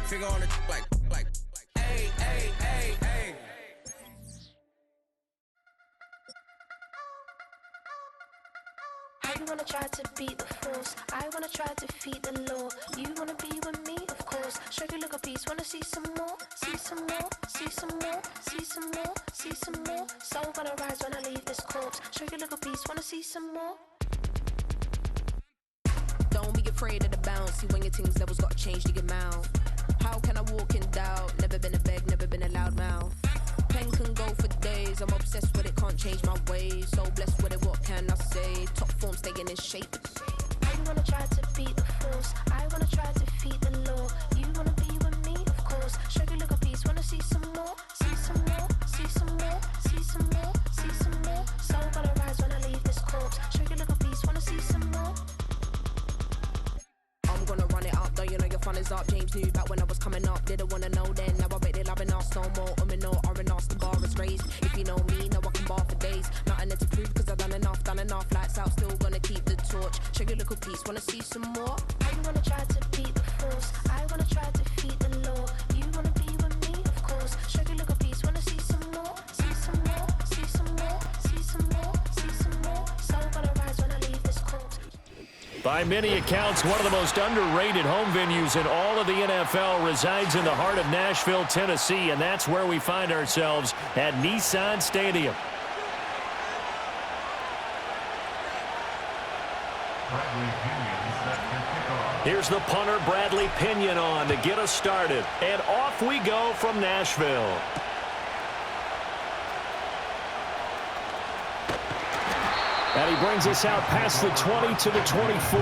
Figure on it like, hey, hey, hey, hey. I wanna try to beat the force. I wanna try to defeat the law. You wanna be with me, of course. Show you look a piece. Wanna see some more? See some more? See some more? See some more? See some more? Soul gonna rise when I leave this corpse. Show you look a piece. Wanna see some more? Don't be afraid of the bounce. See when your things levels got changed to your mouth. How can I walk in doubt? Never been a beg, never been a loud mouth. Pen can go for days. I'm obsessed with it, can't change my ways. So blessed with it, what can I say? Top form staying in shape. I wanna try to beat the force. I wanna try to defeat the law. You wanna be with me, of course. Show you look a piece. Wanna see some more? See some more? See some more? See some more? See some more? Soul gonna rise when I leave this corpse. Show you look a piece. Wanna see some more? I'm gonna run it up, though you know your fun is up. James knew back when I was coming up, didn't wanna know then. Now I bet they loving us no more. No R&R's, the bar is raised. If you know me, now I can bar for days. Nothing there to prove, cause I've done enough. Lights out, still gonna keep the torch. Show you a little piece, wanna see some more? I wanna try to beat the force. I wanna try to defeat the law. You wanna be with me, of course. Show you a little piece, wanna see some more? See some more? See some more? See some more? See some more? Soul gonna rise when I leave this corpse. By many accounts, one of the most underrated home venues in all of the NFL resides in the heart of Nashville, Tennessee, and that's where we find ourselves at Nissan Stadium. Here's the punter, Bradley Pinion, on to get us started. And off we go from Nashville. And he brings us out past the 20 to the 24.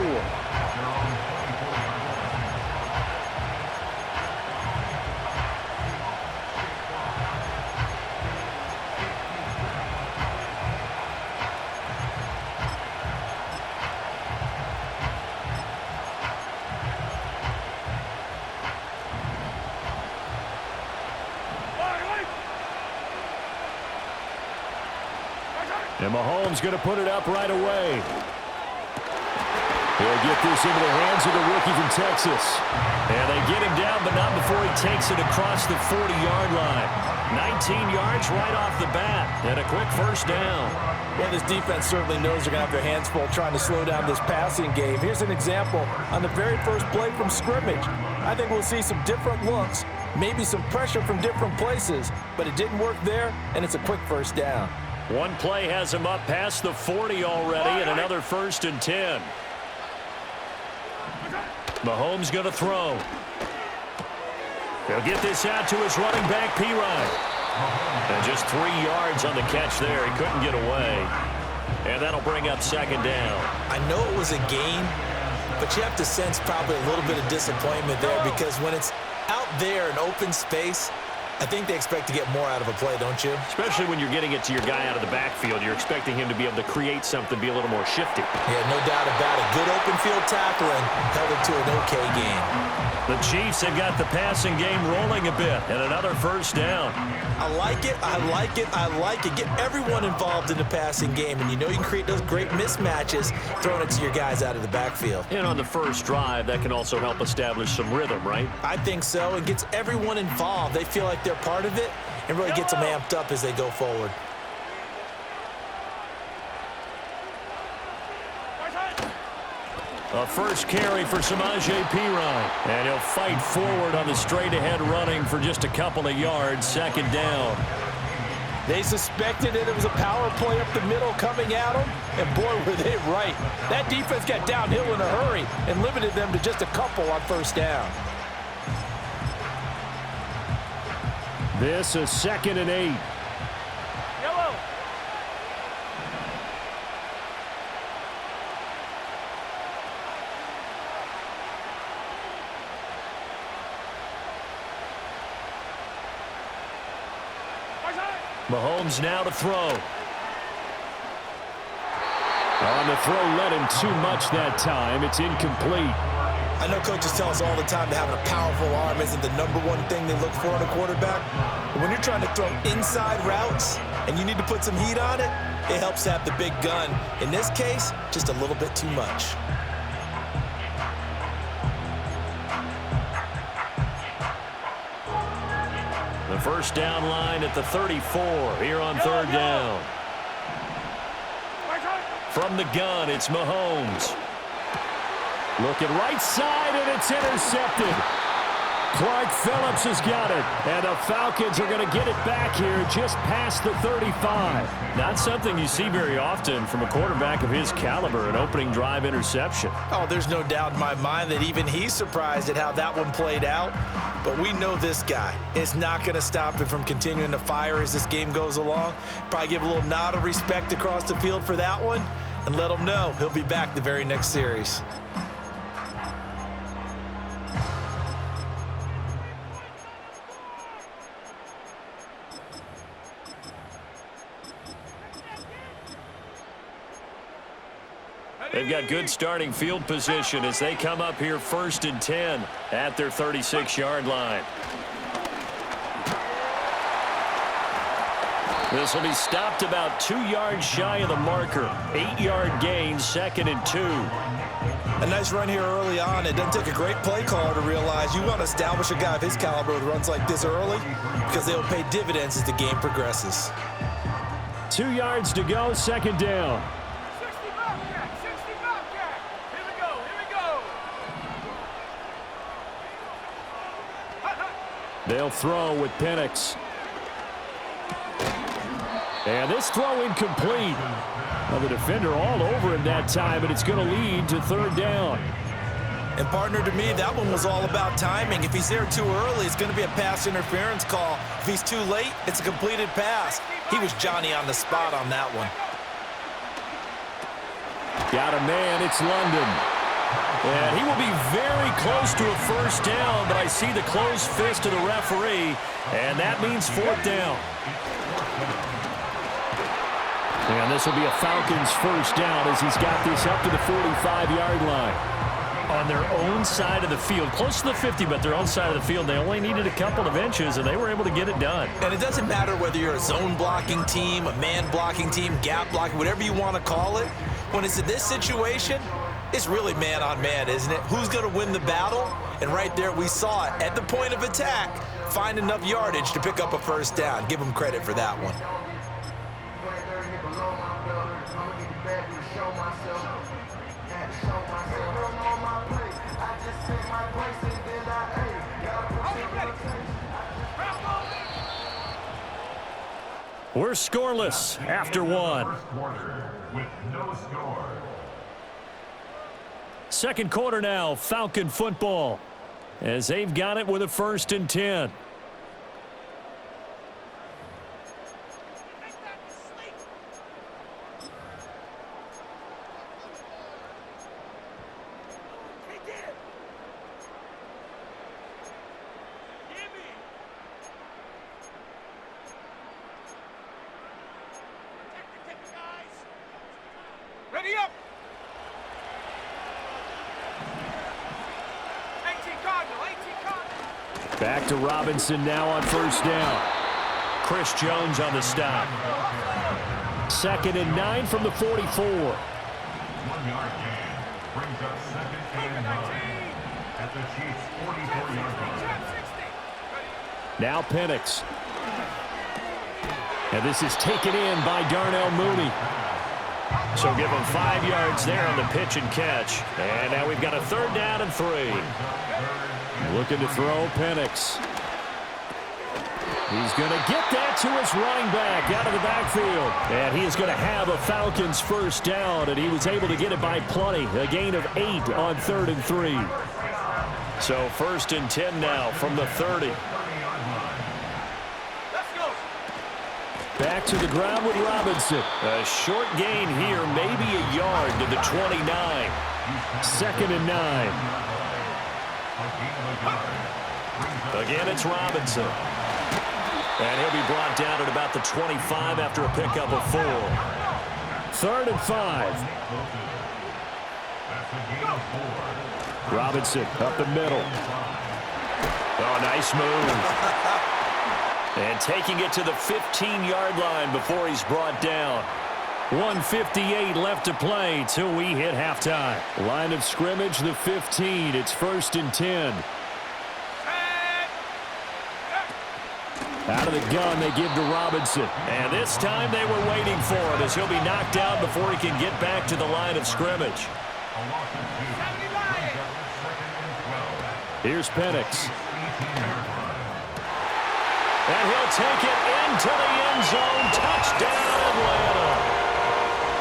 And Mahomes going to put it up right away. He'll get this into the hands of the rookie from Texas. And they get him down, but not before he takes it across the 40-yard line. 19 yards right off the bat, and a quick first down. Well, this defense certainly knows they're going to have their hands full trying to slow down this passing game. Here's an example on the very first play from scrimmage. I think we'll see some different looks, maybe some pressure from different places, but it didn't work there, and it's a quick first down. One play has him up past the 40 already, and another 1st and 10. Mahomes going to throw. He'll get this out to his running back, P-Ryan. And just 3 yards on the catch there. He couldn't get away. And that'll bring up 2nd down. I know it was a gain, but you have to sense probably a little bit of disappointment there because when it's out there in open space, I think they expect to get more out of a play, don't you? Especially when you're getting it to your guy out of the backfield. You're expecting him to be able to create something, be a little more shifty. Yeah, no doubt about it. Good open field tackling held it to an okay game. The Chiefs have got the passing game rolling a bit, and another 1st down. I like it, I like it, I like it. Get everyone involved in the passing game, and you know you can create those great mismatches throwing it to your guys out of the backfield. And on the first drive, that can also help establish some rhythm, right? I think so. It gets everyone involved. They feel like they're part of it and really gets them amped up as they go forward. A first carry for Samaje Perine. And he'll fight forward on the straight-ahead running for just a couple of yards. 2nd down. They suspected it was a power play up the middle coming at them, and boy, were they right. That defense got downhill in a hurry and limited them to just a couple on 1st down. This is 2nd and 8. Yellow. Mahomes now to throw. On the throw, led him too much that time. It's incomplete. I know coaches tell us all the time that having a powerful arm isn't the #1 thing they look for in a quarterback. But when you're trying to throw inside routes and you need to put some heat on it, it helps to have the big gun. In this case, just a little bit too much. The first down line at the 34 here on third down. From the gun, it's Mahomes. Looking right side, and it's intercepted. Clark Phillips has got it, and the Falcons are going to get it back here just past the 35. Not something you see very often from a quarterback of his caliber, an opening drive interception. Oh, there's no doubt in my mind that even he's surprised at how that one played out. But we know this guy is not going to stop him from continuing to fire as this game goes along. Probably give a little nod of respect across the field for that one and let him know he'll be back the very next series. They've got good starting field position as they come up here 1st and 10 at their 36-yard line. This will be stopped about 2 yards shy of the marker. 8-yard gain, 2nd and 2. A nice run here early on. It doesn't take a great play caller to realize you want to establish a guy of his caliber with runs like this early because they'll pay dividends as the game progresses. 2 yards to go, 2nd down. They'll throw with Penix. And this throw incomplete. Well, the defender all over him that time, and it's going to lead to 3rd down. And partner, to me, that one was all about timing. If he's there too early, it's going to be a pass interference call. If he's too late, it's a completed pass. He was Johnny on the spot on that one. Got a man, it's London. And he will be very close to a 1st down, but I see the closed fist of the referee, and that means 4th down. And this will be a Falcons 1st down as he's got this up to the 45-yard line. On their own side of the field, close to the 50, but their own side of the field, they only needed a couple of inches, and they were able to get it done. And it doesn't matter whether you're a zone blocking team, a man blocking team, gap blocking, whatever you want to call it. When it's in this situation, it's really man-on-man, isn't it? Who's going to win the battle? And right there, we saw it. At the point of attack, find enough yardage to pick up a 1st down. Give him credit for that one. We're scoreless after 1. Second quarter now, Falcon football, as they've got it with a 1st and 10. Ready up! Back to Robinson now on 1st down. Chris Jones on the stop. 2nd and 9 from the 44. 1-yard gain brings up 2nd and 9 at the Chiefs' 44-yard line. Now Penix. And this is taken in by Darnell Mooney. So give him 5 yards there on the pitch and catch. And now we've got a 3rd down and 3. Looking to throw Penix. He's going to get that to his running back out of the backfield. And he is going to have a Falcons 1st down, and he was able to get it by plenty. A gain of 8 on 3rd and 3. So 1st and 10 now from the 30. Back to the ground with Robinson. A short gain here, maybe a yard to the 29. 2nd and 9. Again, it's Robinson. And he'll be brought down at about the 25 after a pickup of 4. 3rd and 5. Robinson up the middle. Oh, nice move. And taking it to the 15-yard line before he's brought down. 1:58 left to play till we hit halftime. Line of scrimmage, the 15. It's 1st and 10. Out of the gun, they give to Robinson. And this time they were waiting for him as he'll be knocked down before he can get back to the line of scrimmage. Here's Penix. And he'll take it into the end zone. Touchdown, Atlanta.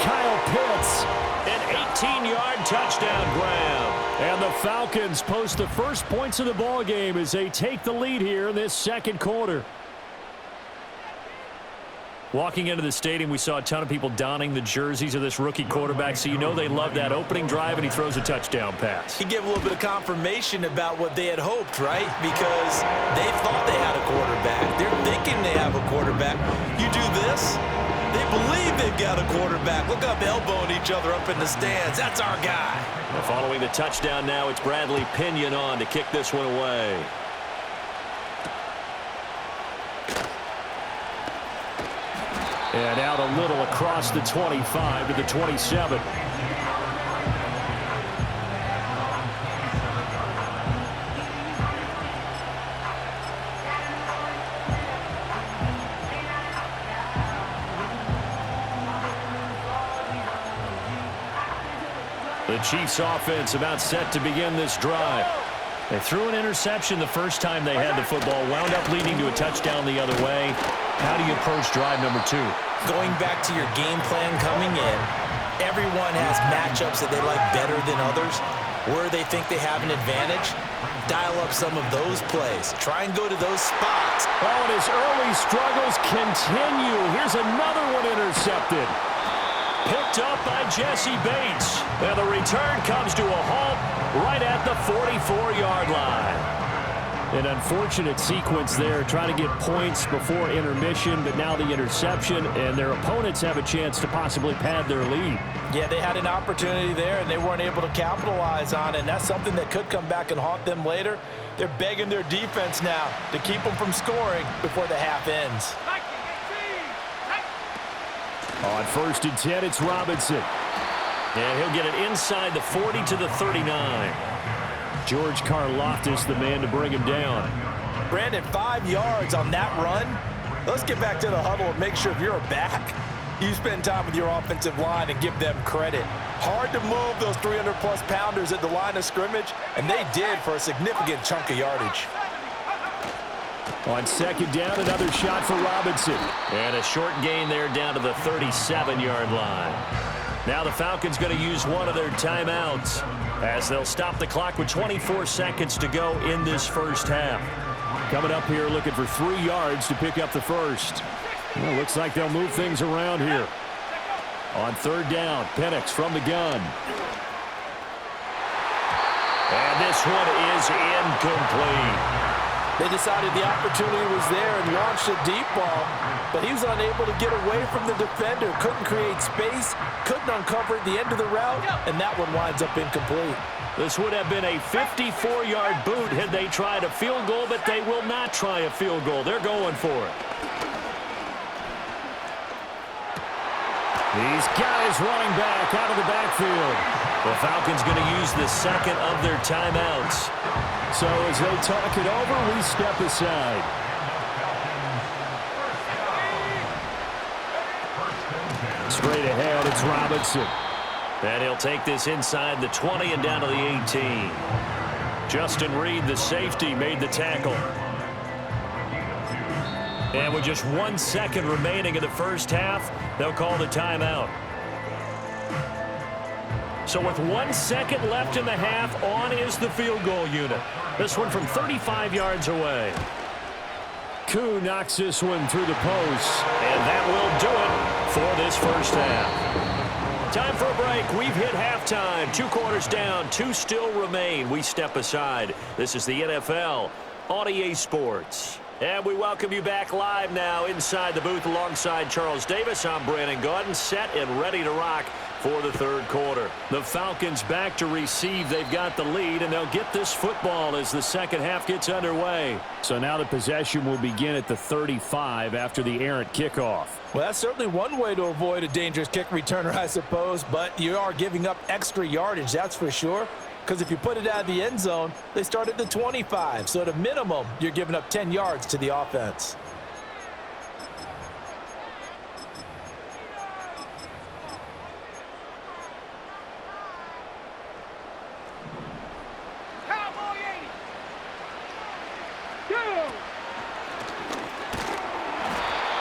Kyle Pitts, an 18-yard touchdown grab. And the Falcons post the first points of the ball game as they take the lead here in this second quarter. Walking into the stadium, we saw a ton of people donning the jerseys of this rookie quarterback, so you know they love that opening drive, and he throws a touchdown pass. He gave a little bit of confirmation about what they had hoped, right? Because they thought they had a quarterback. They're thinking they have a quarterback. You do this, they believe they've got a quarterback. Look up, elbowing each other up in the stands. That's our guy. Well, following the touchdown now, it's Bradley Pinion on to kick this one away. And out a little across the 25 to the 27. The Chiefs offense about set to begin this drive. They threw an interception the first time they had the football, wound up leading to a touchdown the other way. How do you approach drive number 2? Going back to your game plan coming in, everyone has matchups that they like better than others. Where they think they have an advantage, dial up some of those plays. Try and go to those spots. Oh, and his early struggles continue. Here's another one intercepted. Picked up by Jesse Bates. And the return comes to a halt right at the 44-yard line. An unfortunate sequence there, trying to get points before intermission, but now the interception, and their opponents have a chance to possibly pad their lead. Yeah, they had an opportunity there, and they weren't able to capitalize on it, and that's something that could come back and haunt them later. They're begging their defense now to keep them from scoring before the half ends. On 1st and 10, it's Robinson. And he'll get it inside the 40 to the 39. George Karlaftis, the man to bring him down. Brandon, 5 yards on that run. Let's get back to the huddle and make sure if you're a back, you spend time with your offensive line and give them credit. Hard to move those 300-plus pounders at the line of scrimmage, and they did for a significant chunk of yardage. On 2nd down, another shot for Robinson. And a short gain there down to the 37-yard line. Now the Falcons going to use one of their timeouts as they'll stop the clock with 24 seconds to go in this first half. Coming up here looking for 3 yards to pick up the first. Well, looks like they'll move things around here. On 3rd down, Penix from the gun. And this one is incomplete. They decided the opportunity was there and launched a deep ball, but he was unable to get away from the defender, couldn't create space, couldn't uncover at the end of the route, and that one winds up incomplete. This would have been a 54-yard boot had they tried a field goal, but they will not try a field goal. They're going for it. These guys running back out of the backfield. The Falcons going to use the second of their timeouts. So as they talk it over, we step aside. Straight ahead, it's Robinson. And he'll take this inside the 20 and down to the 18. Justin Reed, the safety, made the tackle. And with just 1 second remaining in the first half, they'll call the timeout. So with 1 second left in the half, on is the field goal unit. This one from 35 yards away. Koo knocks this one through the post. And that will do it for this first half. Time for a break. We've hit halftime. 2 quarters down, 2 still remain. We step aside. This is the NFL on EA Sports. And we welcome you back live now inside the booth alongside Charles Davis. I'm Brandon Gaudin, set and ready to rock for the third quarter. The Falcons back to receive. They've got the lead, and they'll get this football as the second half gets underway. So now the possession will begin at the 35 after the errant kickoff. Well, that's certainly one way to avoid a dangerous kick returner, I suppose, but you are giving up extra yardage, that's for sure. Because if you put it out of the end zone, they start at the 25. So at a minimum, you're giving up 10 yards to the offense.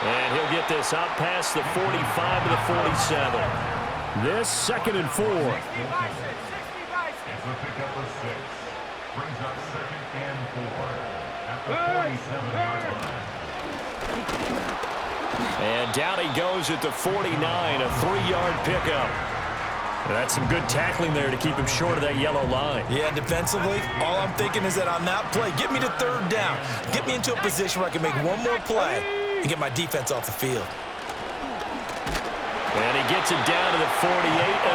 And he'll get this out past the 45 to the 47. This 2nd and 4. It's a pickup of 6. Brings up 2nd and 4 at the 47-yard line. And down he goes at the 49, a 3-yard pickup. That's some good tackling there to keep him short of that yellow line. Yeah, defensively, all I'm thinking is that on that play, get me to 3rd down. Get me into a position where I can make one more play and get my defense off the field. And he gets it down to the 48,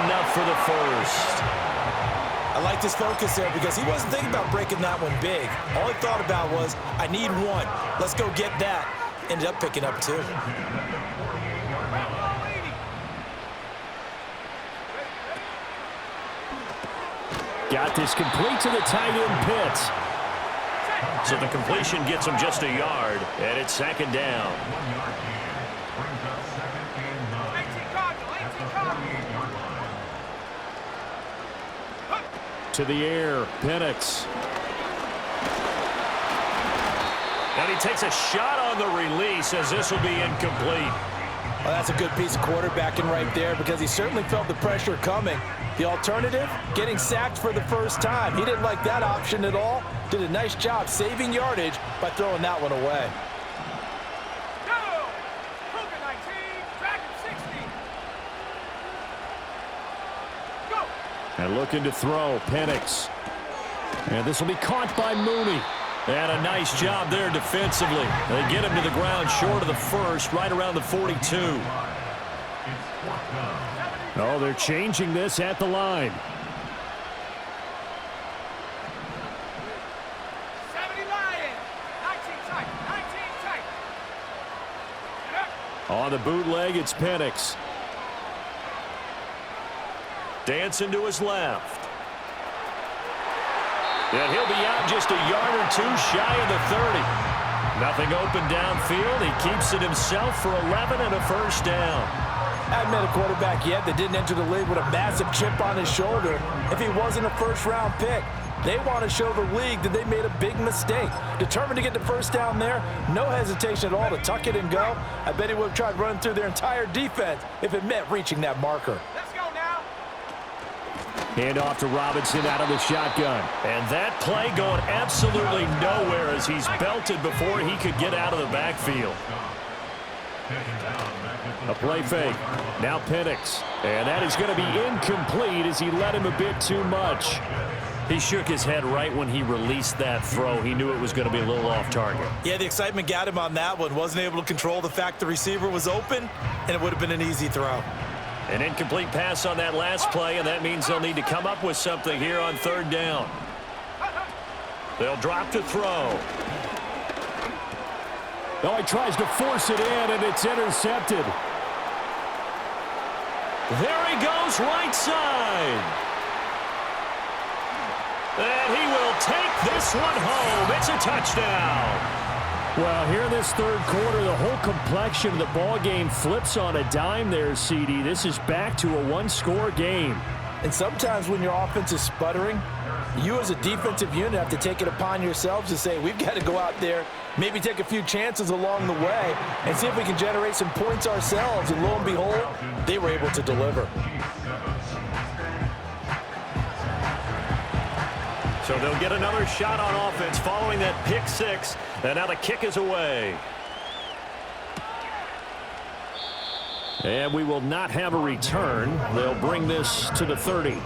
enough for the first. I like this focus there because he wasn't thinking about breaking that one big. All he thought about was, I need one. Let's go get that. Ended up picking up 2. Got this complete to the tight end Pitts. So the completion gets him just a yard, and it's 2nd down. 1 yard gain. Brings up 2nd and 9 at the 48-yard line. To the air, Penix. And he takes a shot on the release as this will be incomplete. Well, that's a good piece of quarterbacking right there because he certainly felt the pressure coming. The alternative, getting sacked for the first time. He didn't like that option at all. Did a nice job saving yardage by throwing that one away. And looking to throw, Penix. And this will be caught by Mooney. And a nice job there defensively. They get him to the ground short of the first, right around the 42. Oh, they're changing this at the line. 70 Lions, 19 tight, 19 tight. On the bootleg, it's Penix. Dancing to his left. And he'll be out just a yard or 2 shy of the 30. Nothing open downfield. He keeps it himself for 11 and a first down. Hadn't met a quarterback yet that didn't enter the league with a massive chip on his shoulder if he wasn't a first-round pick. They want to show the league that they made a big mistake. Determined to get the first down there, no hesitation at all to tuck it and go. I bet he would have tried running through their entire defense if it meant reaching that marker. Let's go now. Hand off to Robinson out of the shotgun. And that play going absolutely nowhere as he's belted before he could get out of the backfield. A play fake. Now Penix. And that is going to be incomplete as he let him a bit too much. He shook his head right when he released that throw. He knew it was going to be a little off target. Yeah, the excitement got him on that one. Wasn't able to control the fact the receiver was open, and it would have been an easy throw. An incomplete pass on that last play, and that means they'll need to come up with something here on 3rd down. They'll drop to throw. Oh, he tries to force it in, and it's intercepted. There he goes, right side. And he will take this one home. It's a touchdown. Well, here in this 3rd quarter, the whole complexion of the ball game flips on a dime there, CD. This is back to a 1-score game. And sometimes when your offense is sputtering, you as a defensive unit have to take it upon yourselves to say, we've got to go out there, maybe take a few chances along the way, and see if we can generate some points ourselves. And lo and behold, they were able to deliver. So they'll get another shot on offense following that pick 6, and now the kick is away. And we will not have a return. They'll bring this to the 30.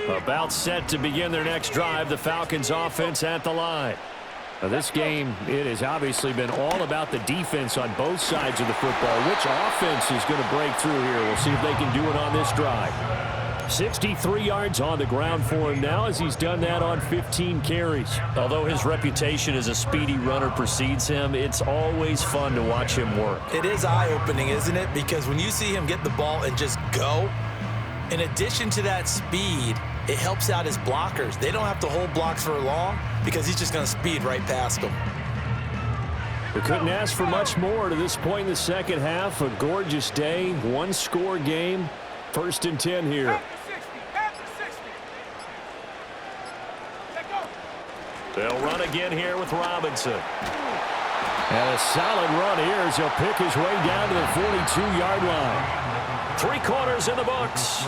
About set to begin their next drive, the Falcons offense at the line. Now this game, it has obviously been all about the defense on both sides of the football. Which offense is going to break through here? We'll see if they can do it on this drive. 63 yards on the ground for him now as he's done that on 15 carries. Although his reputation as a speedy runner precedes him, it's always fun to watch him work. It is eye-opening, isn't it? Because when you see him get the ball and just go, In addition to that speed, it helps out his blockers. They don't have to hold blocks for long because he's just going to speed right past them. We couldn't ask for much more to this point in the second half. A gorgeous day, one-score game. 1st and 10 here. They'll run again here with Robinson. And a solid run here as he'll pick his way down to the 42-yard line. 3 quarters in the books.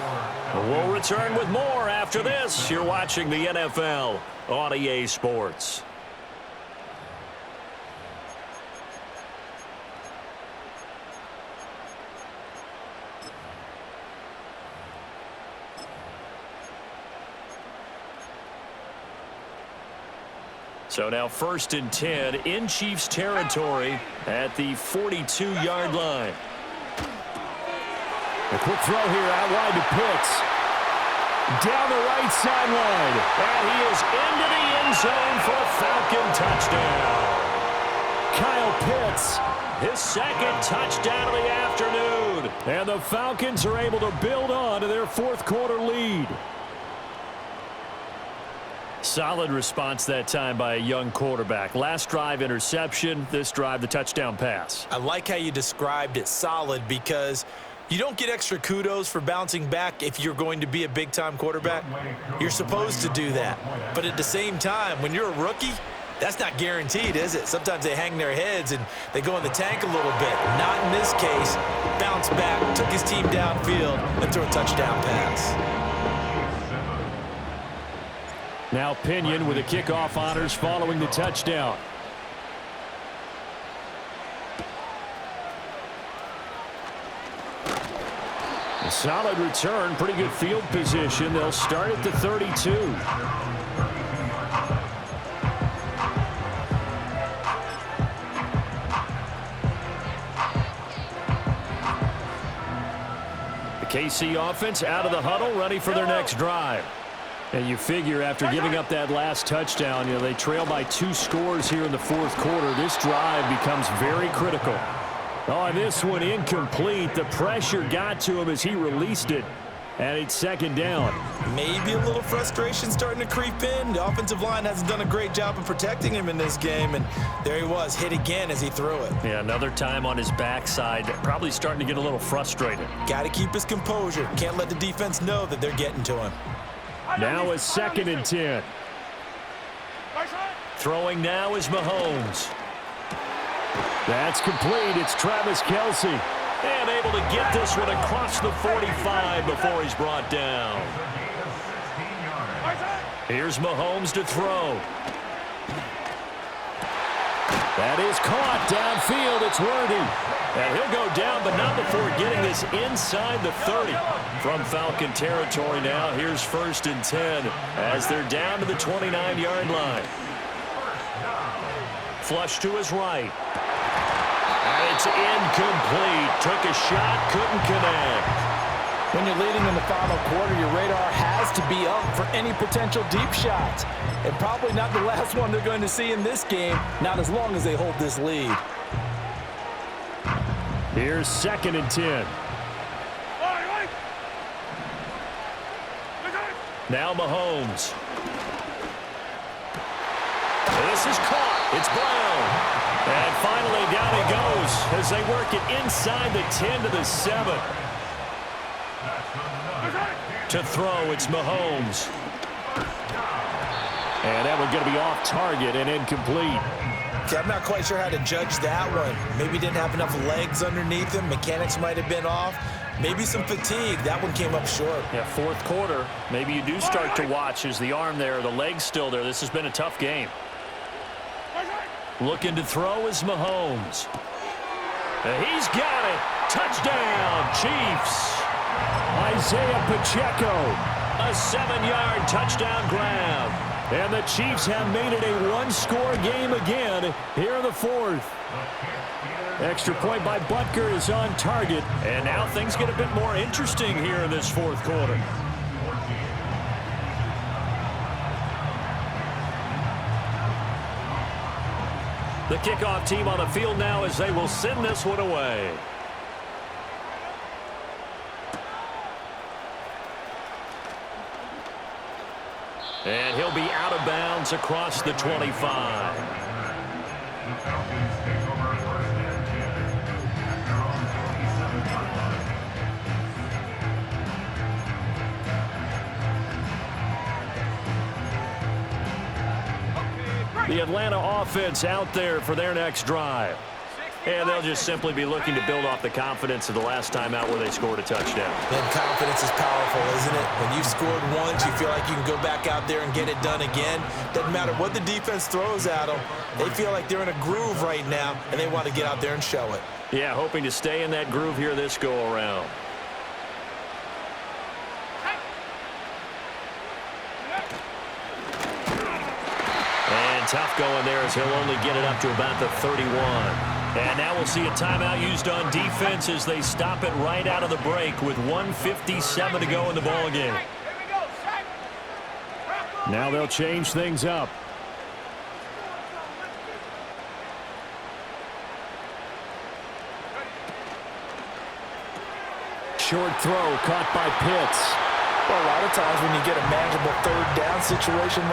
We'll return with more after this. You're watching the NFL on EA Sports. So now 1st and 10 in Chiefs territory at the 42-yard line. A quick throw here out wide to Pitts. Down the right sideline. And he is into the end zone for a Falcon touchdown. Kyle Pitts, his 2nd touchdown of the afternoon. And the Falcons are able to build on to their 4th quarter lead. Solid response that time by a young quarterback. Last drive, interception. This drive, the touchdown pass. I like how you described it, solid, because you don't get extra kudos for bouncing back if you're going to be a big-time quarterback. You're supposed to do that. But at the same time, when you're a rookie, that's not guaranteed, is it? Sometimes they hang their heads and they go in the tank a little bit. Not in this case. Bounce back, took his team downfield, and threw a touchdown pass. Now Pinion with the kickoff honors following the touchdown. A solid return, pretty good field position. They'll start at the 32. The KC offense out of the huddle, ready for their next drive. And you figure after giving up that last touchdown, they trail by 2 scores here in the 4th quarter. This drive becomes very critical. Oh, and this one incomplete. The pressure got to him as he released it. And it's 2nd down. Maybe a little frustration starting to creep in. The offensive line hasn't done a great job of protecting him in this game. And there he was, hit again as he threw it. Yeah, another time on his backside. Probably starting to get a little frustrated. Got to keep his composure. Can't let the defense know that they're getting to him. Now a 2nd and 10. Throwing now is Mahomes. That's complete. It's Travis Kelce. And able to get this one across the 45 before he's brought down. Here's Mahomes to throw. That is caught downfield. It's Worthy. And he'll go down, but not before getting this inside the 30. From Falcon territory now, here's 1st and 10 as they're down to the 29-yard line. Flush to his right. And it's incomplete. Took a shot, couldn't connect. When you're leading in the final quarter, your radar has to be up for any potential deep shots. And probably not the last one they're going to see in this game, not as long as they hold this lead. Here's 2nd and 10. Now Mahomes. This is caught. It's Brown. And finally down he goes as they work it inside the 10 to the 7. To throw, it's Mahomes. And that one's going to be off target and incomplete. Okay, I'm not quite sure how to judge that one. Maybe didn't have enough legs underneath him. Mechanics might have been off. Maybe some fatigue. That one came up short. Yeah, 4th quarter. Maybe you do start to watch as the arm there, the leg's still there. This has been a tough game. Looking to throw is Mahomes. And he's got it. Touchdown, Chiefs. Isaiah Pacheco. A 7-yard touchdown grab. And the Chiefs have made it a one-score game again here in the 4th. Extra point by Butker is on target. And now things get a bit more interesting here in this 4th quarter. The kickoff team on the field now as they will send this one away. And he'll be out of bounds across the 25. The Falcons take over first and 10 at their own 27-yard line. The Atlanta offense out there for their next drive. And they'll just simply be looking to build off the confidence of the last time out where they scored a touchdown. And confidence is powerful, isn't it? When you've scored once, you feel like you can go back out there and get it done again. Doesn't matter what the defense throws at them. They feel like they're in a groove right now, and they want to get out there and show it. Yeah, hoping to stay in that groove here this go-around. And tough going there as he'll only get it up to about the 31. And now we'll see a timeout used on defense as they stop it right out of the break with 1:57 to go in the ballgame. Now they'll change things up. Short throw caught by Pitts. Well, a lot of times when you get a manageable third down situation,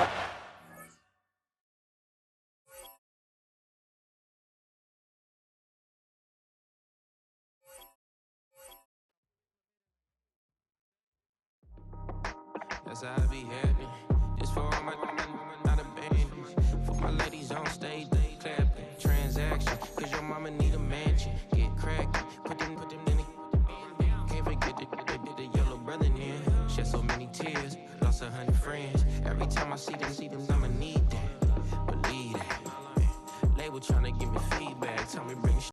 that's how I be happening. This for all my not abandoned. For my ladies on stage, they clapping. Transaction, cause your mama need a mansion. Get cracking, put them in the. Can't forget the yellow brother in. Shed so many tears, lost 100 friends. Every time I see them, I'ma need that. Believe that. Label trying to give me feedback, tell me bring